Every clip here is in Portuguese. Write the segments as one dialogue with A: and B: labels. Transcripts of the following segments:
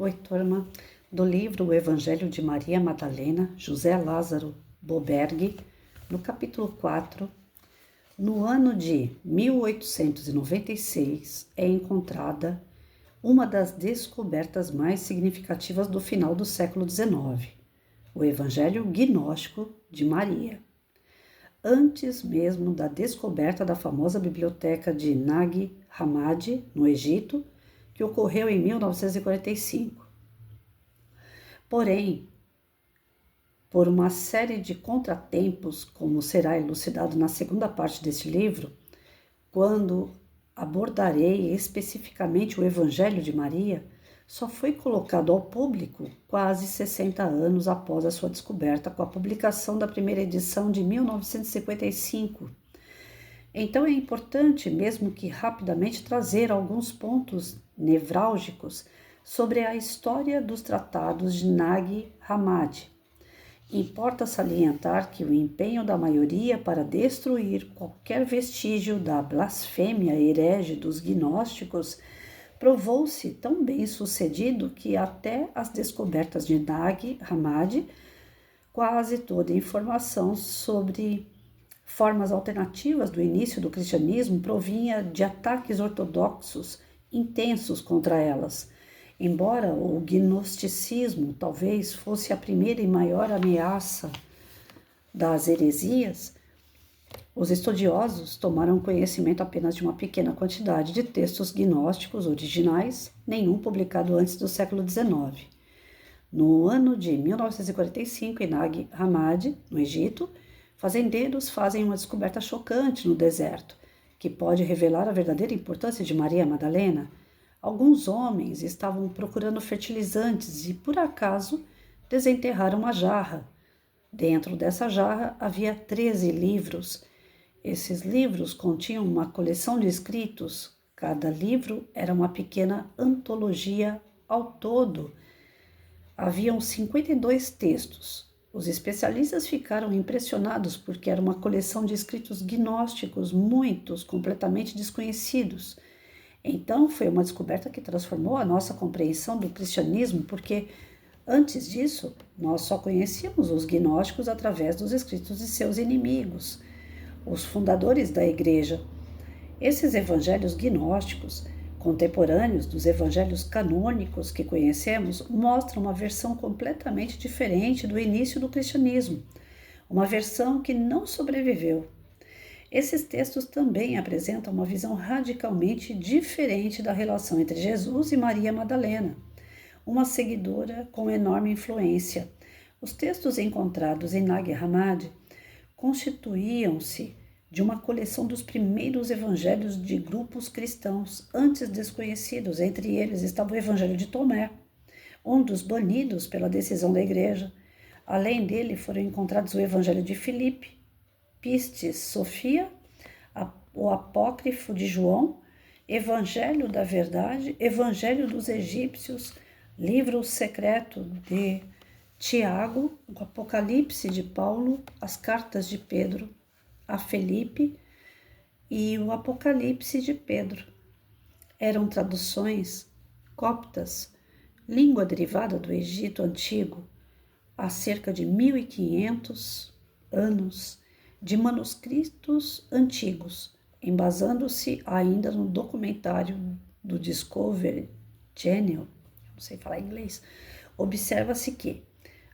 A: Oi, turma, do livro O Evangelho de Maria Madalena, José Lázaro Boberg, no capítulo 4, no ano de 1896, é encontrada uma das descobertas mais significativas do final do século XIX, o Evangelho Gnóstico de Maria. Antes mesmo da descoberta da famosa biblioteca de Nag Hammadi, no Egito, que ocorreu em 1945. Porém, por uma série de contratempos, como será elucidado na segunda parte deste livro, quando abordarei especificamente o Evangelho de Maria, só foi colocado ao público quase 60 anos após a sua descoberta, com a publicação da primeira edição de 1955. Então é importante, mesmo que rapidamente, trazer alguns pontos nevrálgicos sobre a história dos tratados de Nag Hammadi. Importa salientar que o empenho da maioria para destruir qualquer vestígio da blasfêmia herege dos gnósticos provou-se tão bem sucedido que até as descobertas de Nag Hammadi, quase toda a informação sobre formas alternativas do início do cristianismo provinha de ataques ortodoxos intensos contra elas. Embora o gnosticismo talvez fosse a primeira e maior ameaça das heresias, os estudiosos tomaram conhecimento apenas de uma pequena quantidade de textos gnósticos originais, nenhum publicado antes do século XIX. No ano de 1945, em Nag Hammadi, no Egito, fazendeiros fazem uma descoberta chocante no deserto, que pode revelar a verdadeira importância de Maria Madalena. Alguns homens estavam procurando fertilizantes e, por acaso, desenterraram uma jarra. Dentro dessa jarra havia 13 livros. Esses livros continham uma coleção de escritos. Cada livro era uma pequena antologia ao todo. Haviam 52 textos. Os especialistas ficaram impressionados porque era uma coleção de escritos gnósticos, muitos completamente desconhecidos. Então, foi uma descoberta que transformou a nossa compreensão do cristianismo, porque antes disso, nós só conhecíamos os gnósticos através dos escritos de seus inimigos, os fundadores da igreja. Esses evangelhos gnósticos, contemporâneos dos evangelhos canônicos que conhecemos, mostram uma versão completamente diferente do início do cristianismo, uma versão que não sobreviveu. Esses textos também apresentam uma visão radicalmente diferente da relação entre Jesus e Maria Madalena, uma seguidora com enorme influência. Os textos encontrados em Nag Hammadi constituíam-se de uma coleção dos primeiros evangelhos de grupos cristãos, antes desconhecidos. Entre eles estava o Evangelho de Tomé, um dos banidos pela decisão da igreja. Além dele foram encontrados o Evangelho de Filipe, Pistis Sofia, o Apócrifo de João, Evangelho da Verdade, Evangelho dos Egípcios, Livro Secreto de Tiago, o Apocalipse de Paulo, as Cartas de Pedro a Felipe e o Apocalipse de Pedro. Eram traduções coptas, língua derivada do Egito Antigo, há cerca de 1500 anos, de manuscritos antigos, embasando-se ainda no documentário do Discovery Channel, não sei falar inglês. Observa-se que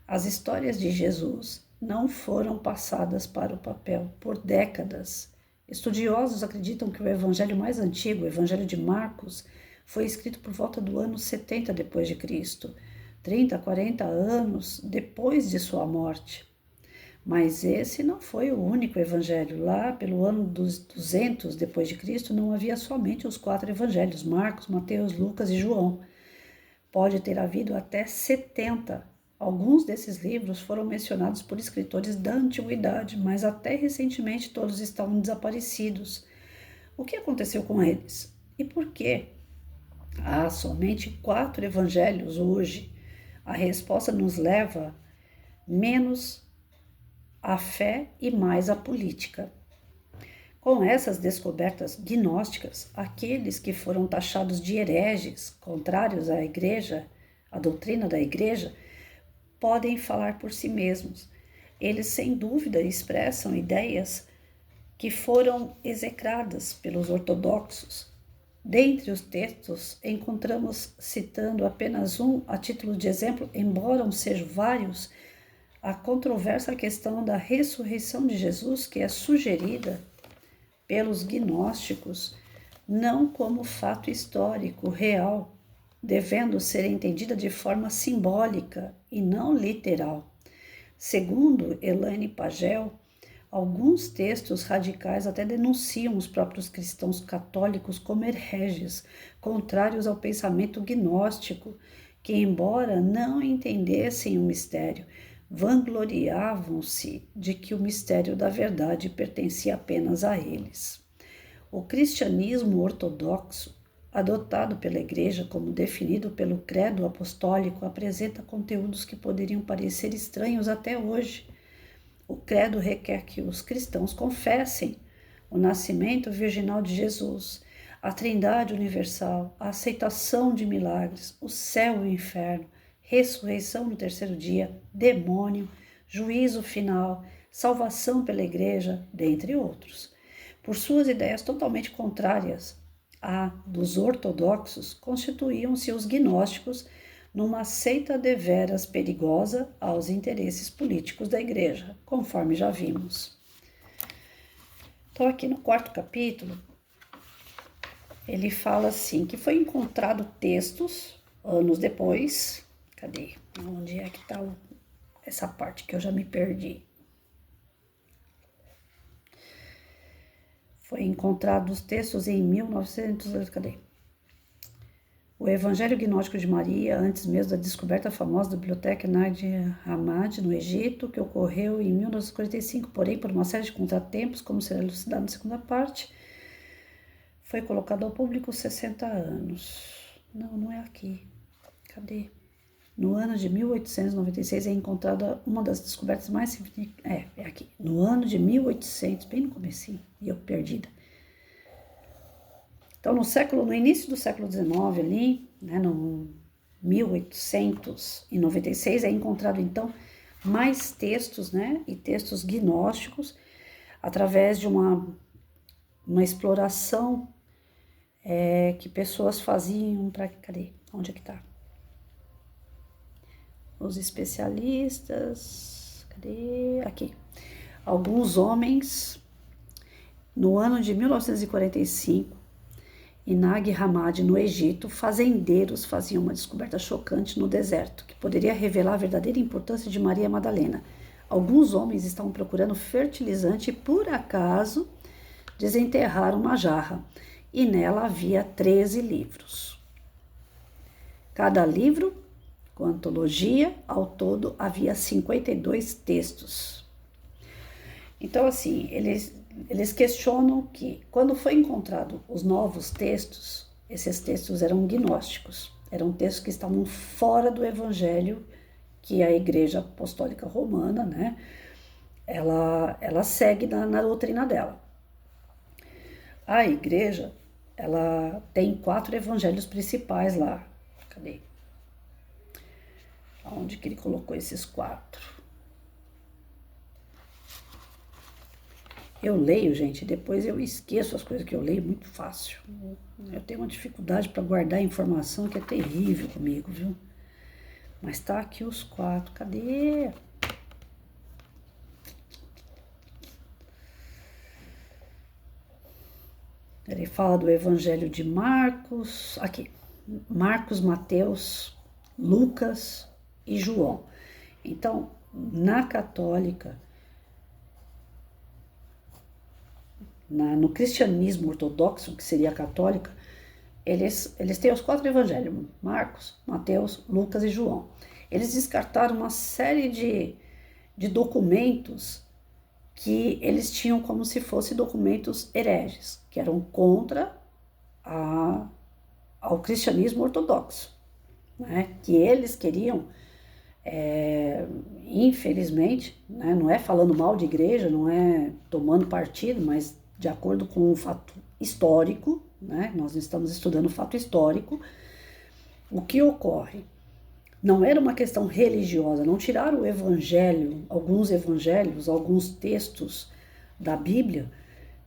A: as histórias de Jesus não foram passadas para o papel por décadas. Estudiosos acreditam que o evangelho mais antigo, o Evangelho de Marcos, foi escrito por volta do ano 70 depois de Cristo, 30 a 40 anos depois de sua morte. Mas esse não foi o único evangelho. Lá pelo ano dos 200 depois de Cristo não havia somente os 4 evangelhos, Marcos, Mateus, Lucas e João. Pode ter havido até 70. Alguns desses livros foram mencionados por escritores da antiguidade, mas até recentemente todos estavam desaparecidos. O que aconteceu com eles? E por quê? Há somente 4 evangelhos hoje. A resposta nos leva menos à fé e mais à política. Com essas descobertas gnósticas, aqueles que foram taxados de hereges, contrários à igreja, a doutrina da igreja, podem falar por si mesmos. Eles, sem dúvida, expressam ideias que foram execradas pelos ortodoxos. Dentre os textos, encontramos, citando apenas um a título de exemplo, embora sejam vários, a controversa questão da ressurreição de Jesus, que é sugerida pelos gnósticos, não como fato histórico real, devendo ser entendida de forma simbólica e não literal. Segundo Elaine Pagel, alguns textos radicais até denunciam os próprios cristãos católicos como hereges, contrários ao pensamento gnóstico, que, embora não entendessem o mistério, vangloriavam-se de que o mistério da verdade pertencia apenas a eles. O cristianismo ortodoxo, adotado pela Igreja como definido pelo credo apostólico, apresenta conteúdos que poderiam parecer estranhos até hoje. O credo requer que os cristãos confessem o nascimento virginal de Jesus, a Trindade universal, a aceitação de milagres, o céu e o inferno, ressurreição no terceiro dia, demônio, juízo final, salvação pela Igreja, dentre outros. Por suas ideias totalmente contrárias à dos ortodoxos, constituíam-se os gnósticos numa seita deveras perigosa aos interesses políticos da Igreja, conforme já vimos. Então, aqui no quarto capítulo, ele fala assim, que foi encontrado textos, anos depois, cadê? Onde é que está essa parte que eu já me perdi? Foi encontrado os textos em 1900, cadê? O Evangelho Gnóstico de Maria, antes mesmo da descoberta famosa da Biblioteca Nag Hammadi, no Egito, que ocorreu em 1945, porém, por uma série de contratempos, como será elucidado na segunda parte, foi colocado ao público 60 anos. Não é aqui. Cadê? No ano de 1896 é encontrada uma das descobertas mais significativas. É aqui. No ano de 1800, bem no comecinho, e eu perdida. Então, no início do século XIX, ali, né, no 1896, é encontrado, então, mais textos, né, e textos gnósticos, através de uma exploração que pessoas faziam para... Cadê? Onde é que está? Os especialistas... Cadê? Aqui. Alguns homens, no ano de 1945, em Nag Hammadi, no Egito, fazendeiros faziam uma descoberta chocante no deserto, que poderia revelar a verdadeira importância de Maria Madalena. Alguns homens estavam procurando fertilizante e, por acaso, desenterraram uma jarra, e nela havia 13 livros. Cada livro, com antologia, ao todo havia 52 textos. Então, assim, eles questionam que, quando foi encontrado os novos textos, esses textos eram gnósticos, eram textos que estavam fora do evangelho que a Igreja Apostólica Romana, né, ela segue na doutrina dela. A Igreja, ela tem 4 evangelhos principais lá. Cadê? Onde que ele colocou esses 4? Eu leio, gente, depois eu esqueço as coisas que eu leio muito fácil. Eu tenho uma dificuldade para guardar informação que é terrível comigo, viu? Mas tá aqui os 4. Cadê? Ele fala do Evangelho de Marcos, aqui, Marcos, Mateus, Lucas e João. Então, na católica, no cristianismo ortodoxo, que seria a católica, eles têm os 4 evangelhos, Marcos, Mateus, Lucas e João. Eles descartaram uma série de documentos que eles tinham como se fossem documentos hereges, que eram contra ao cristianismo ortodoxo, né? Que eles queriam, infelizmente, né? Não é falando mal de igreja, não é tomando partido, mas de acordo com um fato histórico, né? Nós estamos estudando o fato histórico. O que ocorre? Não era uma questão religiosa, não tiraram o evangelho, alguns evangelhos, alguns textos da Bíblia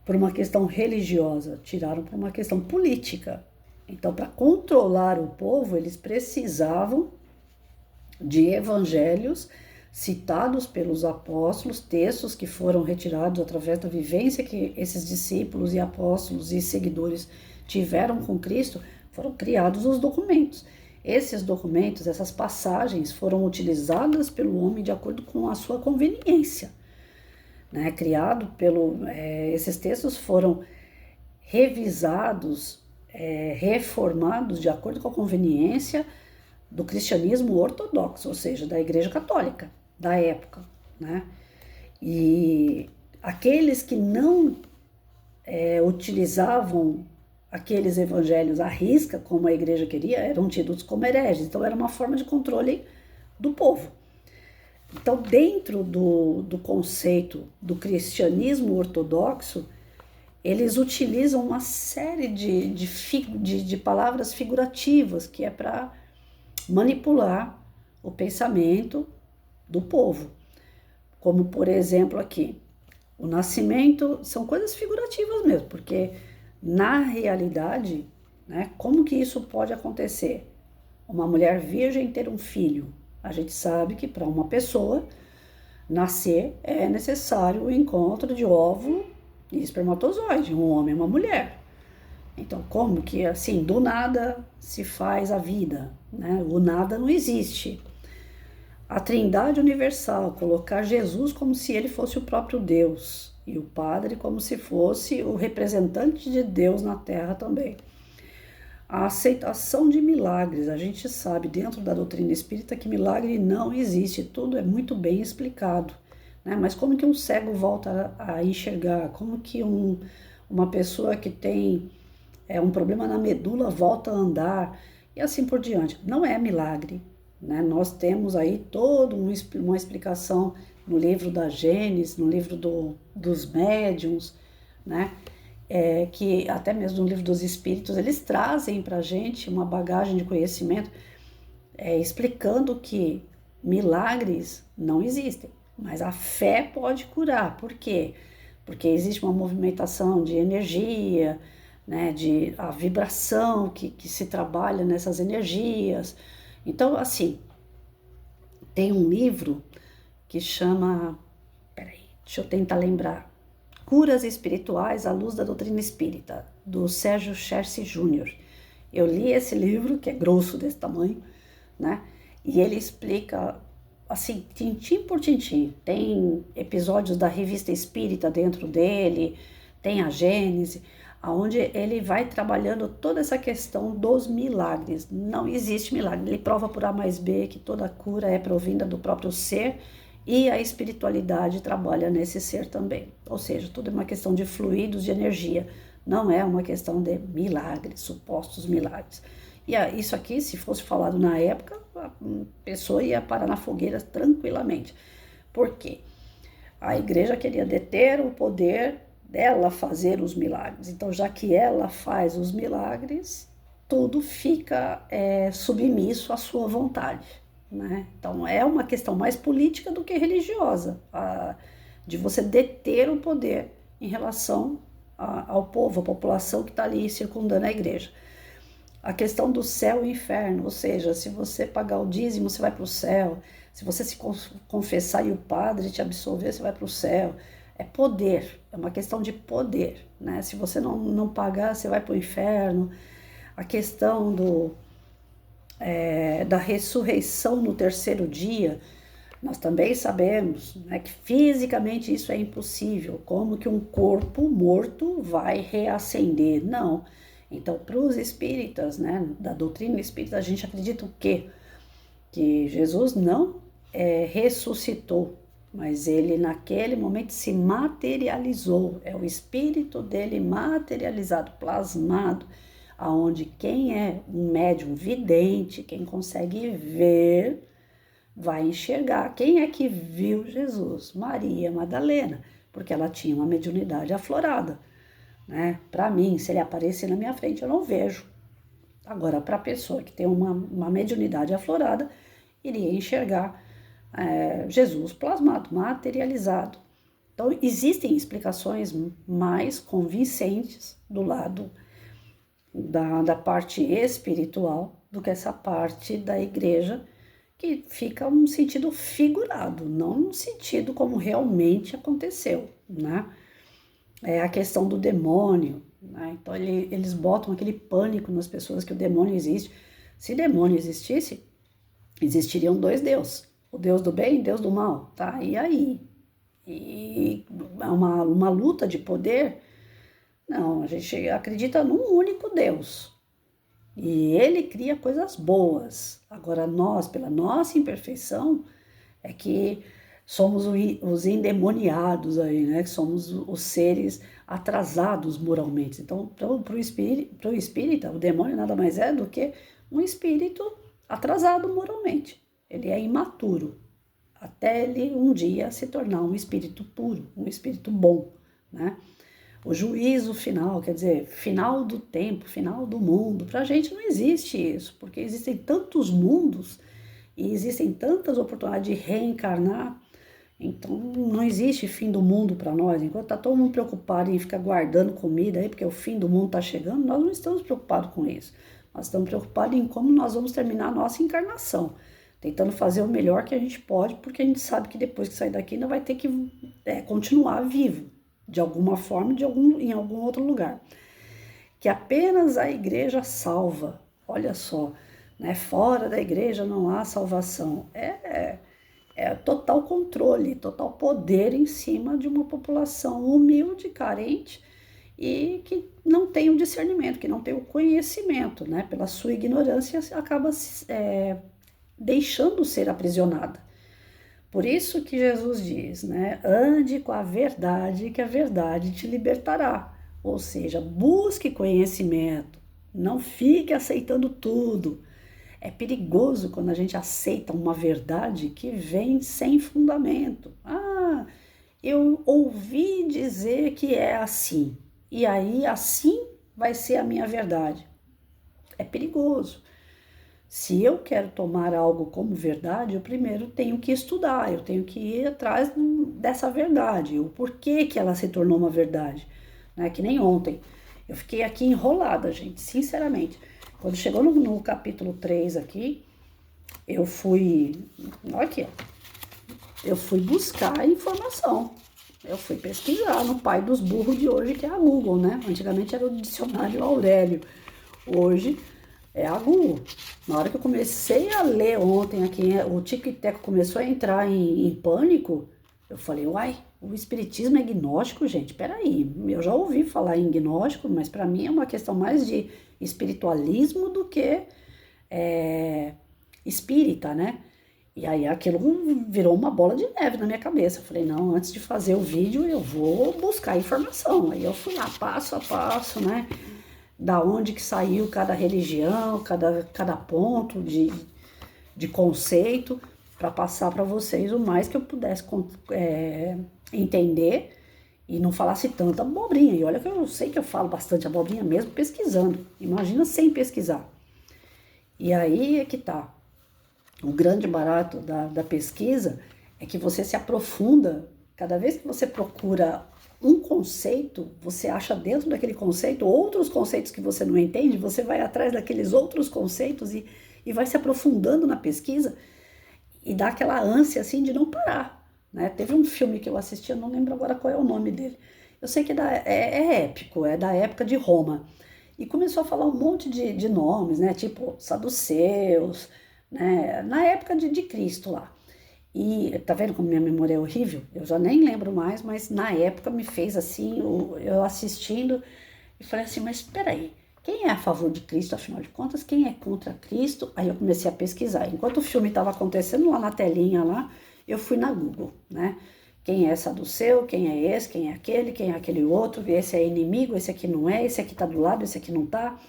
A: por uma questão religiosa, tiraram por uma questão política. Então, para controlar o povo, eles precisavam de evangelhos citados pelos apóstolos, textos que foram retirados através da vivência que esses discípulos e apóstolos e seguidores tiveram com Cristo, foram criados os documentos. Esses documentos, essas passagens foram utilizadas pelo homem de acordo com a sua conveniência, né? Esses textos foram revisados, reformados de acordo com a conveniência do cristianismo ortodoxo, ou seja, da Igreja Católica da época, né? E aqueles que não utilizavam aqueles evangelhos à risca, como a igreja queria, eram tidos como hereges. Então era uma forma de controle do povo. Então, dentro do conceito do cristianismo ortodoxo, eles utilizam uma série de palavras figurativas, que é para manipular o pensamento do povo. Como, por exemplo, aqui, o nascimento são coisas figurativas mesmo, porque na realidade, né, como que isso pode acontecer? Uma mulher virgem ter um filho. A gente sabe que para uma pessoa nascer é necessário o encontro de óvulo e espermatozoide, um homem e uma mulher. Então, como que assim, do nada se faz a vida, né? O nada não existe. A Trindade Universal, colocar Jesus como se ele fosse o próprio Deus e o Padre como se fosse o representante de Deus na Terra também. A aceitação de milagres, a gente sabe dentro da doutrina espírita que milagre não existe, tudo é muito bem explicado, né? Mas como que um cego volta a enxergar? Como que uma pessoa que tem um problema na medula volta a andar? E assim por diante. Não é milagre, né? Nós temos aí toda uma explicação no livro da Gênesis, no livro dos médiuns, né? Que até mesmo no livro dos Espíritos, eles trazem para a gente uma bagagem de conhecimento explicando que milagres não existem, mas a fé pode curar. Por quê? Porque existe uma movimentação de energia, né, a vibração que se trabalha nessas energias. Então, assim, tem um livro que chama, deixa eu tentar lembrar, Curas Espirituais à Luz da Doutrina Espírita, do Sérgio Cherce Júnior. Eu li esse livro, que é grosso desse tamanho, né? E ele explica, assim, tintim por tintim. Tem episódios da Revista Espírita dentro dele, tem a Gênese, onde ele vai trabalhando toda essa questão dos milagres. Não existe milagre. Ele prova por A mais B que toda cura é provinda do próprio ser, e a espiritualidade trabalha nesse ser também. Ou seja, tudo é uma questão de fluidos, de energia. Não é uma questão de milagres, supostos milagres. E isso aqui, se fosse falado na época, a pessoa ia parar na fogueira tranquilamente. Por quê? A igreja queria deter o poder dela fazer os milagres. Então, já que ela faz os milagres, tudo fica submisso à sua vontade, né? Então, é uma questão mais política do que religiosa, de você deter o poder em relação ao povo, à população que está ali circundando a igreja. A questão do céu e inferno, ou seja, se você pagar o dízimo, você vai para o céu. Se você se confessar e o padre te absolver, você vai para o céu. É poder, é uma questão de poder, né? Se você não pagar, você vai para o inferno. A questão da ressurreição no terceiro dia, nós também sabemos, né, que fisicamente isso é impossível. Como que um corpo morto vai reacender? Não. Então, para os espíritas, né, da doutrina espírita, a gente acredita o quê? Que Jesus não ressuscitou, mas ele naquele momento se materializou. É o espírito dele materializado, plasmado, aonde quem é um médium vidente, quem consegue ver, vai enxergar. Quem é que viu Jesus? Maria Madalena, porque ela tinha uma mediunidade aflorada, né? Para mim, se ele aparecer na minha frente, eu não vejo. Agora, para a pessoa que tem uma mediunidade aflorada, iria enxergar Jesus plasmado, materializado. Então, existem explicações mais convincentes do lado da parte espiritual do que essa parte da igreja, que fica um sentido figurado, não no sentido como realmente aconteceu, né? É a questão do demônio, né? Então eles botam aquele pânico nas pessoas que o demônio existe. Se demônio existisse, existiriam dois deuses, o Deus do bem e o Deus do mal, tá? E aí? E uma luta de poder? Não, a gente acredita num único Deus. E ele cria coisas boas. Agora nós, pela nossa imperfeição, é que somos os endemoniados aí, né? Que somos os seres atrasados moralmente. Então, para o espírita, o demônio nada mais é do que um espírito atrasado moralmente. Ele é imaturo, até ele um dia se tornar um espírito puro, um espírito bom, né? O juízo final, quer dizer, final do tempo, final do mundo. Para a gente não existe isso, porque existem tantos mundos e existem tantas oportunidades de reencarnar. Então não existe fim do mundo para nós. Enquanto está todo mundo preocupado em ficar guardando comida aí, porque o fim do mundo está chegando, nós não estamos preocupados com isso. Nós estamos preocupados em como nós vamos terminar a nossa encarnação, tentando fazer o melhor que a gente pode, porque a gente sabe que depois que sair daqui ainda vai ter que continuar vivo, de alguma forma, em algum outro lugar. Que apenas a igreja salva. Olha só, né? Fora da igreja não há salvação. É total controle, total poder em cima de uma população humilde, carente e que não tem o discernimento, que não tem o conhecimento, né? Pela sua ignorância, acaba deixando ser aprisionada. Por isso que Jesus diz, né? Ande com a verdade, que a verdade te libertará. Ou seja, busque conhecimento, não fique aceitando tudo. É perigoso quando a gente aceita uma verdade que vem sem fundamento. Ah, eu ouvi dizer que é assim, e aí assim vai ser a minha verdade. É perigoso. Se eu quero tomar algo como verdade, eu primeiro tenho que estudar, eu tenho que ir atrás dessa verdade, o porquê que ela se tornou uma verdade, né? Que nem ontem. Eu fiquei aqui enrolada, gente, sinceramente. Quando chegou no capítulo 3 aqui, eu fui, olha aqui, ó, eu fui buscar informação. Eu fui pesquisar no pai dos burros de hoje, que é a Google, né? Antigamente era o dicionário Aurélio. Hoje é a Google. Na hora que eu comecei a ler ontem aqui, o Tico e Teco começou a entrar em pânico, eu falei, uai, o espiritismo é gnóstico, gente? Peraí, eu já ouvi falar em gnóstico, mas para mim é uma questão mais de espiritualismo do que espírita, né? E aí aquilo virou uma bola de neve na minha cabeça. Eu falei, não, antes de fazer o vídeo eu vou buscar informação. Aí eu fui lá passo a passo, né? Da onde que saiu cada religião, cada ponto de conceito, para passar para vocês o mais que eu pudesse entender e não falasse tanta abobrinha. E olha que eu sei que eu falo bastante abobrinha mesmo pesquisando. Imagina sem pesquisar. E aí é que tá. O grande barato da pesquisa é que você se aprofunda. Cada vez que você procura um conceito, você acha dentro daquele conceito outros conceitos que você não entende, você vai atrás daqueles outros conceitos e vai se aprofundando na pesquisa e dá aquela ânsia assim de não parar, né? Teve um filme que eu assisti, eu não lembro agora qual é o nome dele. Eu sei que é épico, é da época de Roma. E começou a falar um monte de nomes, né? Tipo saduceus, né? Na época de Cristo lá. E tá vendo como minha memória é horrível? Eu já nem lembro mais, mas na época me fez assim, eu assistindo e falei assim, mas espera aí, quem é a favor de Cristo, afinal de contas, quem é contra Cristo? Aí eu comecei a pesquisar. Enquanto o filme estava acontecendo lá na telinha lá, eu fui na Google, né? Quem é saduceu, quem é esse, quem é aquele outro, esse é inimigo, esse aqui não é, esse aqui tá do lado, esse aqui não tá.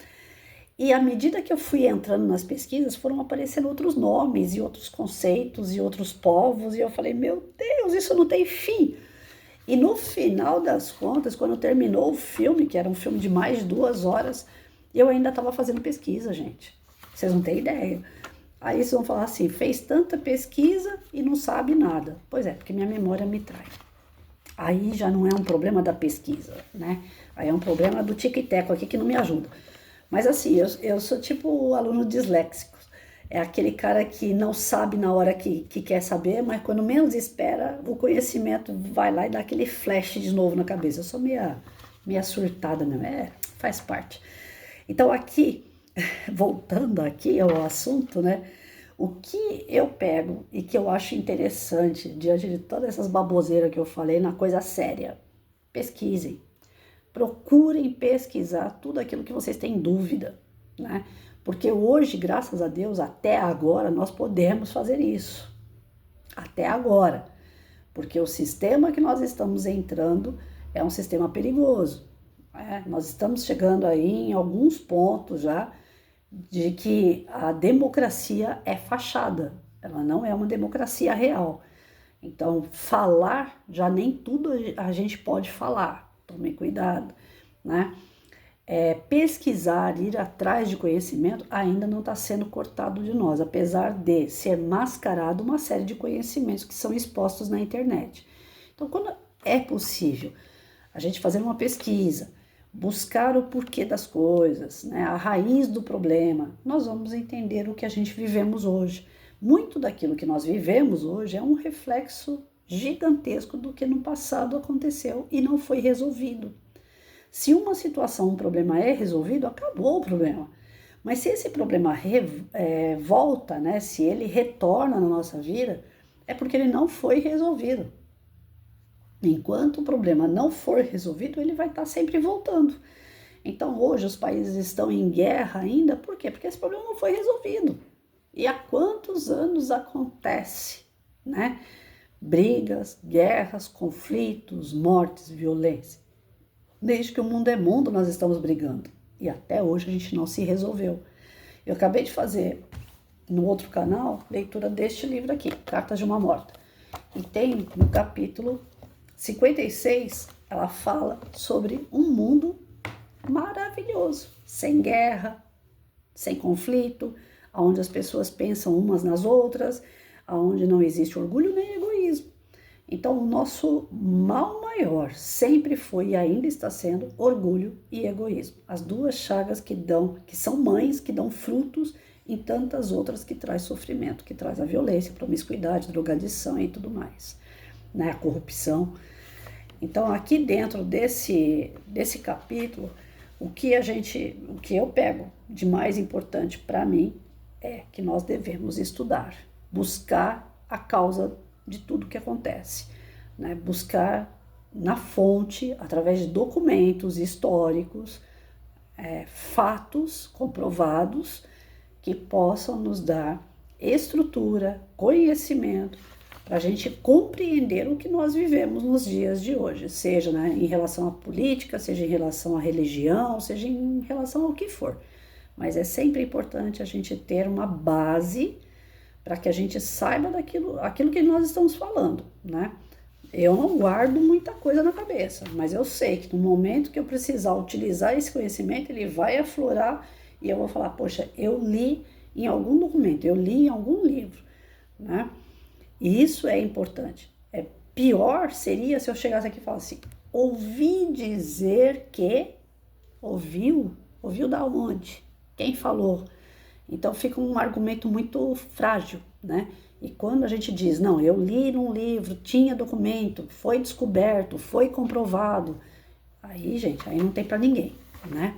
A: E à medida que eu fui entrando nas pesquisas, foram aparecendo outros nomes e outros conceitos e outros povos, e eu falei, meu Deus, isso não tem fim. E no final das contas, quando terminou o filme, que era um filme de mais de 2 horas, eu ainda estava fazendo pesquisa, gente. Vocês não têm ideia. Aí vocês vão falar assim, fez tanta pesquisa e não sabe nada. Pois é, porque minha memória me trai. Aí já não é um problema da pesquisa, né? Aí é um problema do tic-teco aqui que não me ajuda. Mas assim, eu sou tipo o aluno disléxico. É aquele cara que não sabe na hora que quer saber, mas quando menos espera, o conhecimento vai lá e dá aquele flash de novo na cabeça. Eu sou meia surtada mesmo, faz parte. Então aqui, voltando aqui ao assunto, né? O que eu pego e que eu acho interessante diante de todas essas baboseiras que eu falei na coisa séria, pesquisem. Procurem pesquisar tudo aquilo que vocês têm dúvida, né? Porque hoje, graças a Deus, até agora, nós podemos fazer isso. Até agora. Porque o sistema que nós estamos entrando é um sistema perigoso. Nós estamos chegando aí em alguns pontos já de que a democracia é fachada, ela não é uma democracia real. Então, falar, já nem tudo a gente pode falar, tome cuidado, né? Pesquisar, ir atrás de conhecimento ainda não está sendo cortado de nós, apesar de ser mascarado uma série de conhecimentos que são expostos na internet. Então, quando é possível a gente fazer uma pesquisa, buscar o porquê das coisas, né, a raiz do problema, nós vamos entender o que a gente vivemos hoje. Muito daquilo que nós vivemos hoje é um reflexo gigantesco do que no passado aconteceu e não foi resolvido. Se uma situação, um problema é resolvido, acabou o problema. Mas se esse problema volta, né, se ele retorna na nossa vida, é porque ele não foi resolvido. Enquanto o problema não for resolvido, ele vai estar sempre voltando. Então hoje os países estão em guerra ainda, por quê? Porque esse problema não foi resolvido. E há quantos anos acontece, né? Brigas, guerras, conflitos, mortes, violência. Desde que o mundo é mundo, nós estamos brigando. E até hoje a gente não se resolveu. Eu acabei de fazer no outro canal leitura deste livro aqui, Cartas de uma Morta. E tem no capítulo 56, ela fala sobre um mundo maravilhoso, sem guerra, sem conflito, onde as pessoas pensam umas nas outras, onde não existe orgulho nem egoísmo. Então, o nosso mal maior sempre foi e ainda está sendo orgulho e egoísmo. As duas chagas que são mães, que dão frutos em tantas outras que traz sofrimento, que traz a violência, a promiscuidade, drogadição e tudo mais, né? A corrupção. Então, aqui dentro desse capítulo, o que eu pego de mais importante para mim é que nós devemos estudar, buscar a causa de tudo que acontece, né? Buscar na fonte, através de documentos históricos, fatos comprovados que possam nos dar estrutura, conhecimento, para a gente compreender o que nós vivemos nos dias de hoje, seja, né, em relação à política, seja em relação à religião, seja em relação ao que for. Mas é sempre importante a gente ter uma base para que a gente saiba aquilo que nós estamos falando, né? Eu não guardo muita coisa na cabeça, mas eu sei que no momento que eu precisar utilizar esse conhecimento, ele vai aflorar e eu vou falar, poxa, eu li em algum documento, eu li em algum livro, né? E isso é importante. Pior seria se eu chegasse aqui e falasse assim, ouvi dizer que... Ouviu? Ouviu da onde? Quem falou? Então fica um argumento muito frágil, né? E quando a gente diz, não, eu li num livro, tinha documento, foi descoberto, foi comprovado, aí, gente, aí não tem para ninguém, né?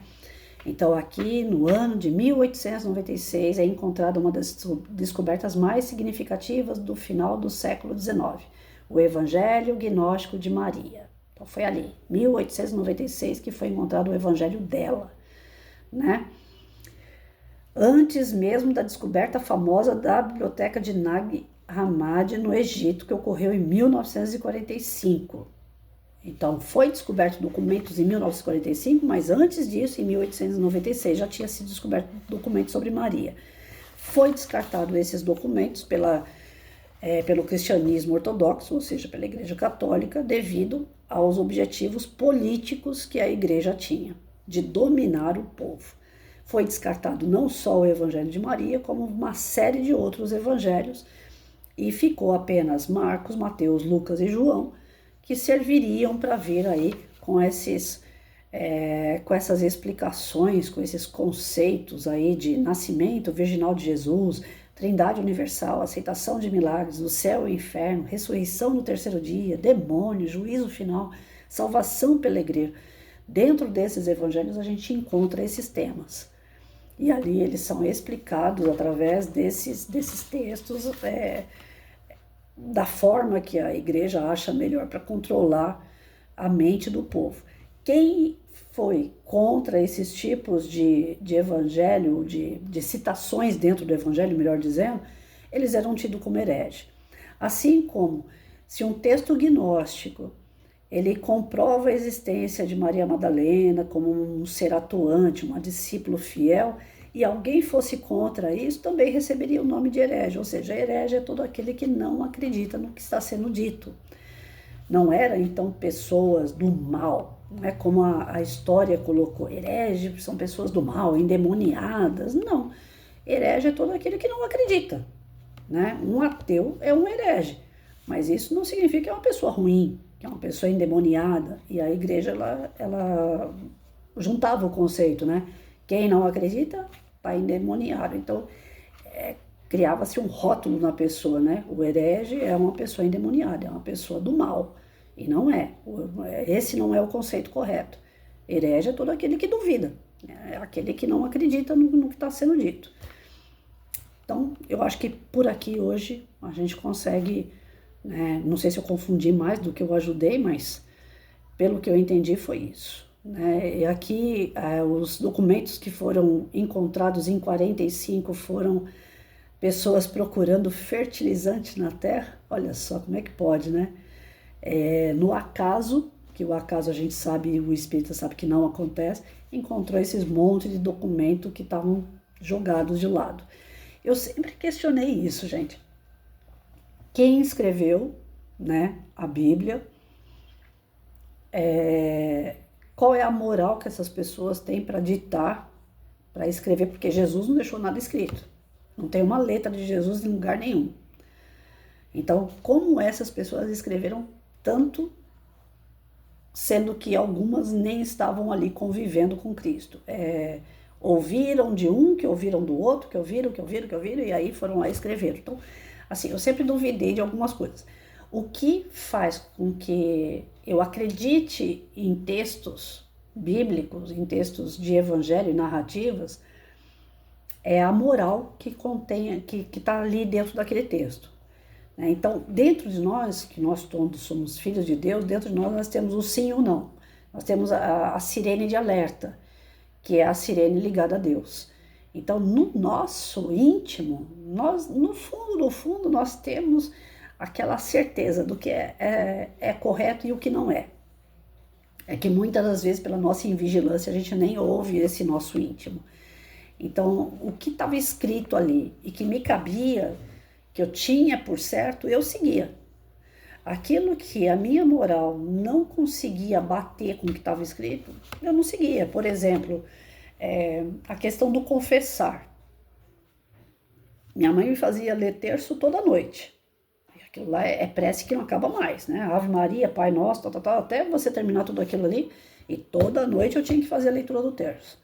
A: Então, aqui no ano de 1896 é encontrada uma das descobertas mais significativas do final do século XIX, o Evangelho Gnóstico de Maria. Então, foi ali, 1896, que foi encontrado o Evangelho dela, né? Antes mesmo da descoberta famosa da biblioteca de Nag Hammadi no Egito, que ocorreu em 1945. Então, foi descoberto documentos em 1945, mas antes disso, em 1896, já tinha sido descoberto documentos sobre Maria. Foi descartado esses documentos pelo cristianismo ortodoxo, ou seja, pela Igreja Católica, devido aos objetivos políticos que a Igreja tinha, de dominar o povo. foi descartado não só o Evangelho de Maria, como uma série de outros evangelhos, e ficou apenas Marcos, Mateus, Lucas e João, que serviriam para vir aí com essas explicações, com esses conceitos aí de nascimento virginal de Jesus, Trindade universal, aceitação de milagres, do céu e inferno, ressurreição no terceiro dia, demônio, juízo final, salvação pela igreja. Dentro desses evangelhos a gente encontra esses temas. E ali eles são explicados através desses textos, da forma que a igreja acha melhor para controlar a mente do povo. Quem foi contra esses tipos de evangelho, de citações dentro do evangelho, melhor dizendo, eles eram tidos como herege. Assim como se um texto gnóstico ele comprova a existência de Maria Madalena como um ser atuante, uma discípulo fiel, e alguém fosse contra isso, também receberia o nome de herege, ou seja, herege é todo aquele que não acredita no que está sendo dito. Não eram, então, pessoas do mal, não é como a história colocou, herege são pessoas do mal, endemoniadas, não. Herege é todo aquele que não acredita, né? Um ateu é um herege, mas isso não significa que é uma pessoa ruim, que é uma pessoa endemoniada, e a igreja, ela juntava o conceito, né? Quem não acredita está endemoniado. Então, criava-se um rótulo na pessoa, né? O herege é uma pessoa endemoniada, é uma pessoa do mal. E não é. Esse não é o conceito correto. Herege é todo aquele que duvida, é aquele que não acredita no que está sendo dito. Então, eu acho que por aqui hoje a gente consegue, né? Não sei se eu confundi mais do que eu ajudei, mas pelo que eu entendi foi isso. E aqui os documentos que foram encontrados em 45 foram pessoas procurando fertilizante na terra. Olha só como é que pode, né? No acaso, que o acaso a gente sabe, o espírita sabe que não acontece, encontrou esses montes de documento que estavam jogados de lado. Eu sempre questionei isso, gente. Quem escreveu, né, a Bíblia, qual é a moral que essas pessoas têm para ditar, para escrever, porque Jesus não deixou nada escrito. Não tem uma letra de Jesus em lugar nenhum. Então, como essas pessoas escreveram tanto, sendo que algumas nem estavam ali convivendo com Cristo? Ouviram de um, que ouviram do outro, que ouviram, e aí foram lá e escreveram. Então, assim, eu sempre duvidei de algumas coisas. O que faz com que eu acredite em textos bíblicos, em textos de evangelho e narrativas, é a moral que contém, que está ali dentro daquele texto. Então, dentro de nós, que nós todos somos filhos de Deus, dentro de nós temos o sim ou não. Nós temos a sirene de alerta, que é a sirene ligada a Deus. Então, no nosso íntimo, nós, no fundo, nós temos aquela certeza do que é correto e o que não é. É que muitas das vezes, pela nossa invigilância, a gente nem ouve esse nosso íntimo. Então, o que estava escrito ali e que me cabia, que eu tinha por certo, eu seguia. Aquilo que a minha moral não conseguia bater com o que estava escrito, eu não seguia. Por exemplo, a questão do confessar. Minha mãe me fazia ler terço toda noite. Aquilo lá é prece que não acaba mais, né? Ave Maria, Pai Nosso, até você terminar tudo aquilo ali. E toda noite eu tinha que fazer a leitura do terço.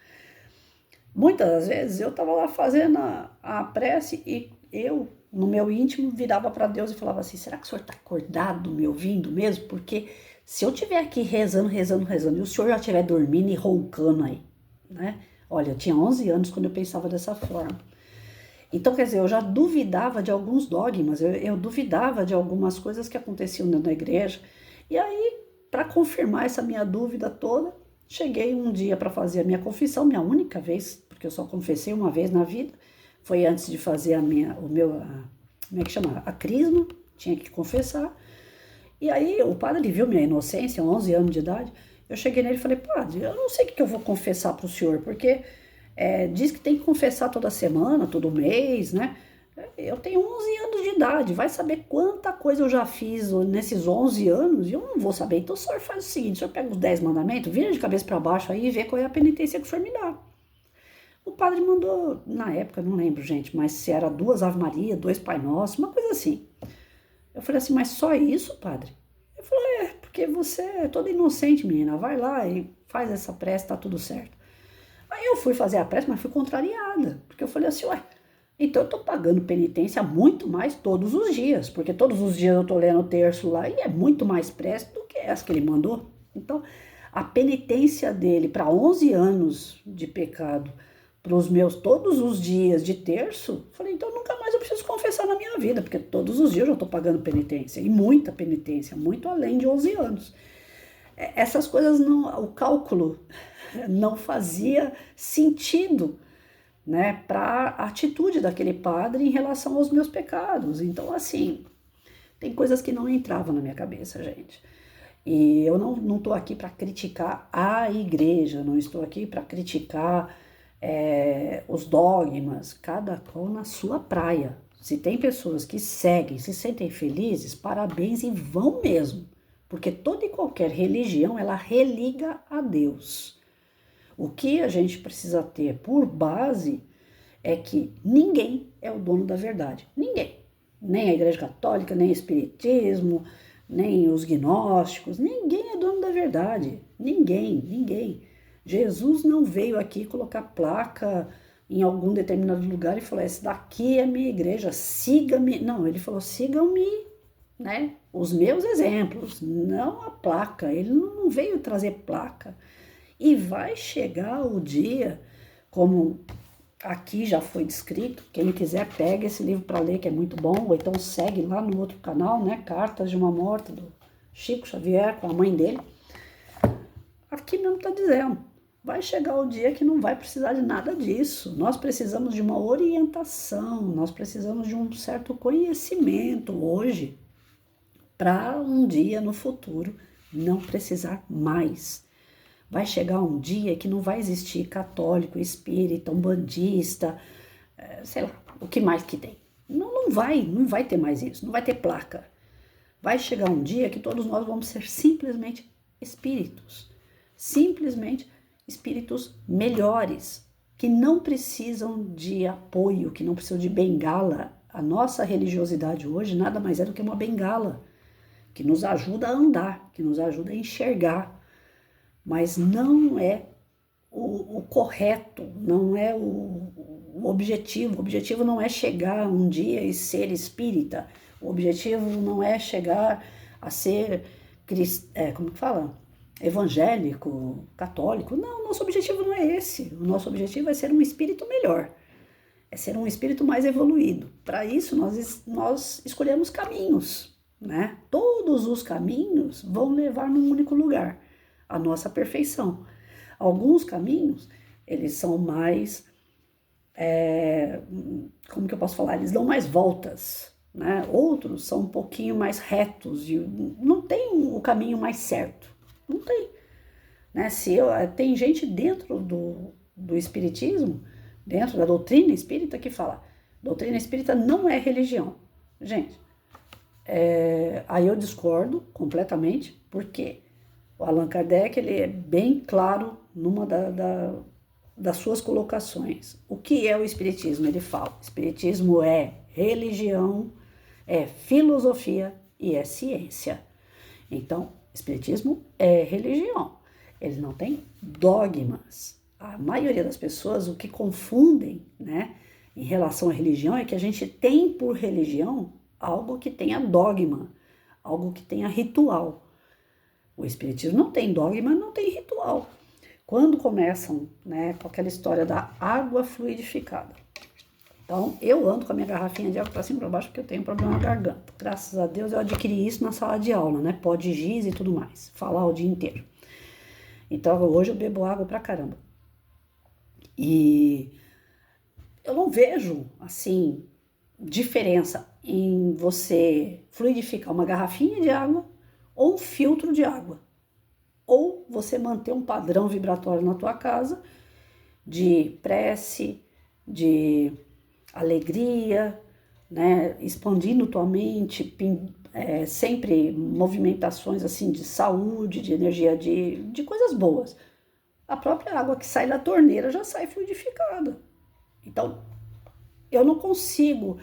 A: Muitas das vezes eu estava lá fazendo a prece e eu, no meu íntimo, virava para Deus e falava assim, será que o senhor está acordado me ouvindo mesmo? Porque se eu estiver aqui rezando, e o senhor já estiver dormindo e roncando aí, né? Olha, eu tinha 11 anos quando eu pensava dessa forma. Então, quer dizer, eu já duvidava de alguns dogmas, eu duvidava de algumas coisas que aconteciam dentro da igreja. E aí, para confirmar essa minha dúvida toda, cheguei um dia para fazer a minha confissão, minha única vez, porque eu só confessei uma vez na vida, foi antes de fazer como é que chama? A crisma, tinha que confessar. E aí, o padre viu minha inocência, 11 anos de idade, eu cheguei nele e falei, padre, eu não sei o que eu vou confessar para o senhor, porque diz que tem que confessar toda semana, todo mês, né? Eu tenho 11 anos de idade, vai saber quanta coisa eu já fiz nesses 11 anos e eu não vou saber. Então o senhor faz o seguinte, o senhor pega os 10 mandamentos, vira de cabeça para baixo aí e vê qual é a penitência que o senhor me dá. O padre mandou, na época, não lembro, gente, mas se era 2 Ave Maria, 2 Pai Nosso, uma coisa assim. Eu falei assim, mas só isso, padre? Ele falou, porque você é toda inocente, menina, vai lá e faz essa prece, tá tudo certo. Aí eu fui fazer a prece, mas fui contrariada, porque eu falei assim, então eu tô pagando penitência muito mais todos os dias, porque todos os dias eu tô lendo o terço lá e é muito mais prece do que essa que ele mandou. Então, a penitência dele para 11 anos de pecado, para os meus todos os dias de terço, falei, então nunca mais eu preciso confessar na minha vida, porque todos os dias eu já estou pagando penitência, e muita penitência, muito além de 11 anos. Essas coisas não, o cálculo não fazia sentido, né, para a atitude daquele padre em relação aos meus pecados. Então, assim, tem coisas que não entravam na minha cabeça, gente. E eu não estou aqui para criticar a igreja, não estou aqui para criticar os dogmas, cada qual na sua praia. Se tem pessoas que seguem, se sentem felizes, parabéns e vão mesmo. Porque toda e qualquer religião, ela religa a Deus. O que a gente precisa ter por base é que ninguém é o dono da verdade. Ninguém. Nem a Igreja Católica, nem o Espiritismo, nem os gnósticos. Ninguém é dono da verdade. Ninguém. Jesus não veio aqui colocar placa em algum determinado lugar e falou, esse daqui é minha igreja, siga-me. Não, ele falou, sigam-me, né? Os meus exemplos, não a placa. Ele não veio trazer placa. E vai chegar o dia, como aqui já foi descrito, quem quiser pega esse livro para ler, que é muito bom, ou então segue lá no outro canal, né, Cartas de uma Morta, do Chico Xavier com a mãe dele. Aqui mesmo está dizendo, vai chegar o dia que não vai precisar de nada disso. Nós precisamos de uma orientação, nós precisamos de um certo conhecimento hoje, para um dia no futuro não precisar mais. Vai chegar um dia que não vai existir católico, espírita, umbandista, sei lá, o que mais que tem. Não vai ter mais isso, não vai ter placa. Vai chegar um dia que todos nós vamos ser simplesmente espíritos melhores, que não precisam de apoio, que não precisam de bengala. A nossa religiosidade hoje nada mais é do que uma bengala, que nos ajuda a andar, que nos ajuda a enxergar, mas não é o correto, não é o objetivo. O objetivo não é chegar um dia e ser espírita. O objetivo não é chegar a ser, como que fala? Evangélico, católico. Não, nosso objetivo não é esse. O nosso objetivo é ser um espírito melhor, é ser um espírito mais evoluído. Para isso, nós escolhemos caminhos, né? Todos os caminhos vão levar num único lugar, a nossa perfeição. Alguns caminhos, eles são mais, como que eu posso falar? Eles dão mais voltas, né? Outros são um pouquinho mais retos, e não tem o caminho mais certo, não tem. Né? Tem gente dentro do espiritismo, dentro da doutrina espírita, que fala, doutrina espírita não é religião. Gente, aí eu discordo completamente, porque o Allan Kardec, ele é bem claro numa das suas colocações. O que é o espiritismo? Ele fala, espiritismo é religião, é filosofia e é ciência. Então, espiritismo é religião. Ele não tem dogmas. A maioria das pessoas, o que confundem, né, em relação à religião, é que a gente tem por religião algo que tenha dogma, algo que tenha ritual. O espiritismo não tem dogma, não tem ritual. Quando começam, né, com aquela história da água fluidificada. Então, eu ando com a minha garrafinha de água para cima e para baixo porque eu tenho problema na garganta. Graças a Deus eu adquiri isso na sala de aula, né? Pó de giz e tudo mais. Falar o dia inteiro. Então, hoje eu bebo água pra caramba. E eu não vejo, assim, diferença em você fluidificar uma garrafinha de água ou um filtro de água, ou você manter um padrão vibratório na tua casa de prece, de alegria, né, expandindo tua mente, sempre movimentações assim de saúde, de energia, de coisas boas. a própria água que sai da torneira já sai fluidificada. Então, eu não consigo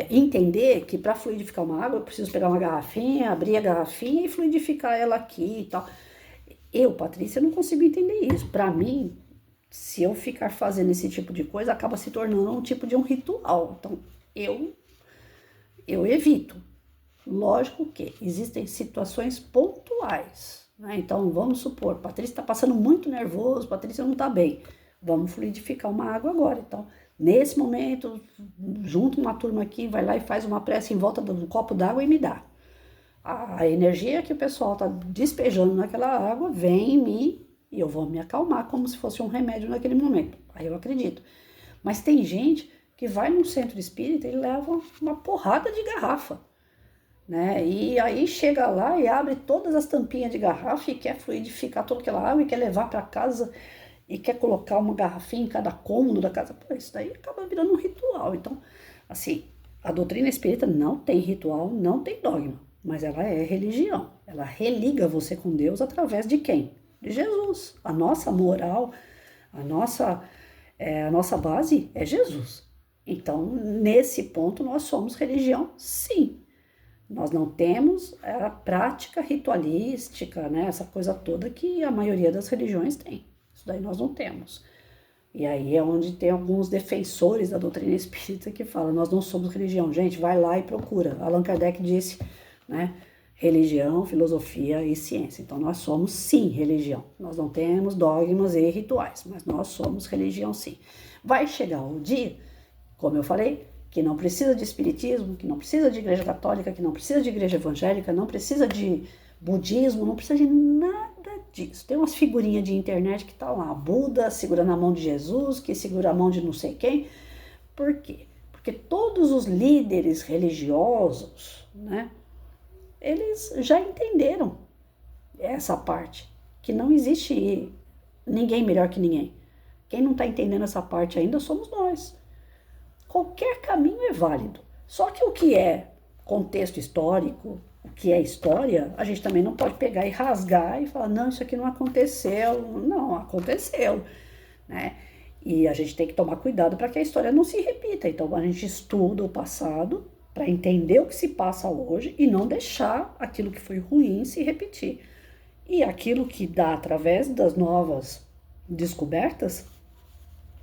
A: entender que para fluidificar uma água eu preciso pegar uma garrafinha, abrir a garrafinha e fluidificar ela aqui e tal. Eu, Patrícia, não consigo entender isso. Para mim, se eu ficar fazendo esse tipo de coisa, acaba se tornando um tipo de um ritual. Então, eu evito. Lógico que existem situações pontuais, né? Então, vamos supor, Patrícia está passando muito nervoso, Patrícia não está bem. Vamos fluidificar uma água agora. Então, nesse momento, junta uma turma aqui, vai lá e faz uma prece em volta de um copo d'água e me dá. A energia que o pessoal está despejando naquela água vem em mim e eu vou me acalmar como se fosse um remédio naquele momento. Aí eu acredito. Mas tem gente que vai num centro espírita e leva uma porrada de garrafa, né? E aí chega lá e abre todas as tampinhas de garrafa e quer fluidificar toda aquela água e quer levar para casa e quer colocar uma garrafinha em cada cômodo da casa. Pô, isso daí acaba virando um ritual. Então, assim, a doutrina espírita não tem ritual, não tem dogma, mas ela é religião. Ela religa você com Deus através de quem? De Jesus. A nossa moral, a nossa base é Jesus. Então, nesse ponto, nós somos religião, sim. Nós não temos a prática ritualística, né? Essa coisa toda que a maioria das religiões tem. Isso daí nós não temos. E aí é onde tem alguns defensores da doutrina espírita que falam, nós não somos religião. Gente, vai lá e procura. Allan Kardec disse, né? Religião, filosofia e ciência. Então nós somos sim religião. Nós não temos dogmas e rituais, mas nós somos religião sim. Vai chegar o dia, como eu falei, que não precisa de espiritismo, que não precisa de igreja católica, que não precisa de igreja evangélica, não precisa de budismo, não precisa de nada disso. Tem umas figurinhas de internet que tá lá, Buda segurando a mão de Jesus, que segura a mão de não sei quem. Por quê? Porque todos os líderes religiosos, né, eles já entenderam essa parte, que não existe ninguém melhor que ninguém. Quem não está entendendo essa parte ainda somos nós. Qualquer caminho é válido. Só que o que é contexto histórico, o que é história, a gente também não pode pegar e rasgar e falar, não, isso aqui não aconteceu. Não, aconteceu, né? E a gente tem que tomar cuidado para que a história não se repita. Então a gente estuda o passado para entender o que se passa hoje e não deixar aquilo que foi ruim se repetir. E aquilo que dá através das novas descobertas,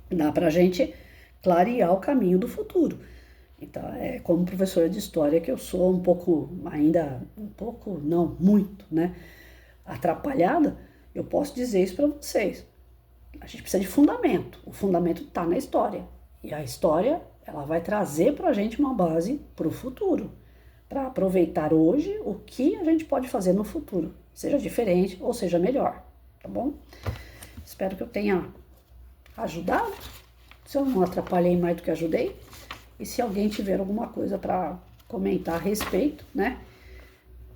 A: dá para a gente clarear o caminho do futuro. Então, como professora de história que eu sou não muito, né, atrapalhada, eu posso dizer isso para vocês. A gente precisa de fundamento. O fundamento está na história. E a história, ela vai trazer para a gente uma base para o futuro, para aproveitar hoje o que a gente pode fazer no futuro, seja diferente ou seja melhor, tá bom? Espero que eu tenha ajudado. Se eu não atrapalhei mais do que ajudei, e se alguém tiver alguma coisa para comentar a respeito, né,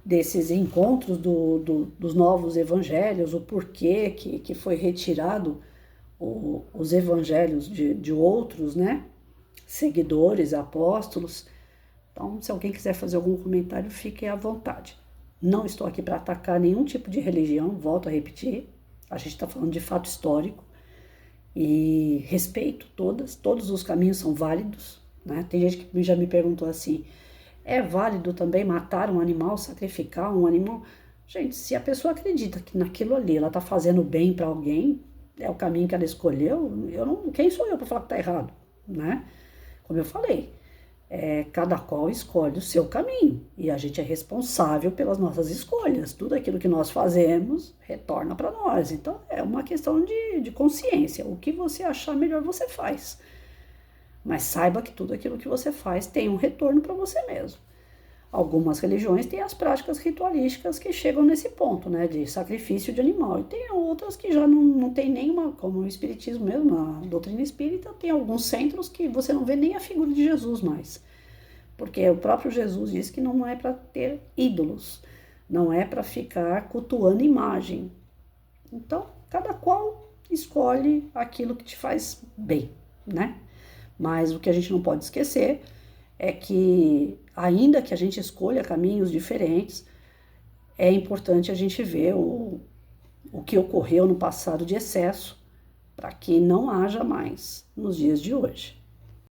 A: desses encontros dos novos evangelhos, o porquê que foi retirado os evangelhos de outros, né, seguidores, apóstolos. Então, se alguém quiser fazer algum comentário, fique à vontade. Não estou aqui para atacar nenhum tipo de religião, volto a repetir, a gente está falando de fato histórico, e respeito todos os caminhos são válidos, né? Tem gente que já me perguntou assim, é válido também matar um animal, sacrificar um animal? Gente, se a pessoa acredita que naquilo ali ela está fazendo bem para alguém, é o caminho que ela escolheu, quem sou eu para falar que está errado, né? Como eu falei, cada qual escolhe o seu caminho e a gente é responsável pelas nossas escolhas. Tudo aquilo que nós fazemos retorna para nós. Então é uma questão de consciência. O que você achar melhor você faz. Mas saiba que tudo aquilo que você faz tem um retorno para você mesmo. Algumas religiões têm as práticas ritualísticas que chegam nesse ponto, né, de sacrifício de animal. E tem outras que já não tem nenhuma, como o espiritismo mesmo, a doutrina espírita, tem alguns centros que você não vê nem a figura de Jesus mais. Porque o próprio Jesus disse que não é para ter ídolos, não é para ficar cultuando imagem. Então, cada qual escolhe aquilo que te faz bem, né? Mas o que a gente não pode esquecer é que, ainda que a gente escolha caminhos diferentes, é importante a gente ver o o que ocorreu no passado de excesso, para que não haja mais nos dias de hoje.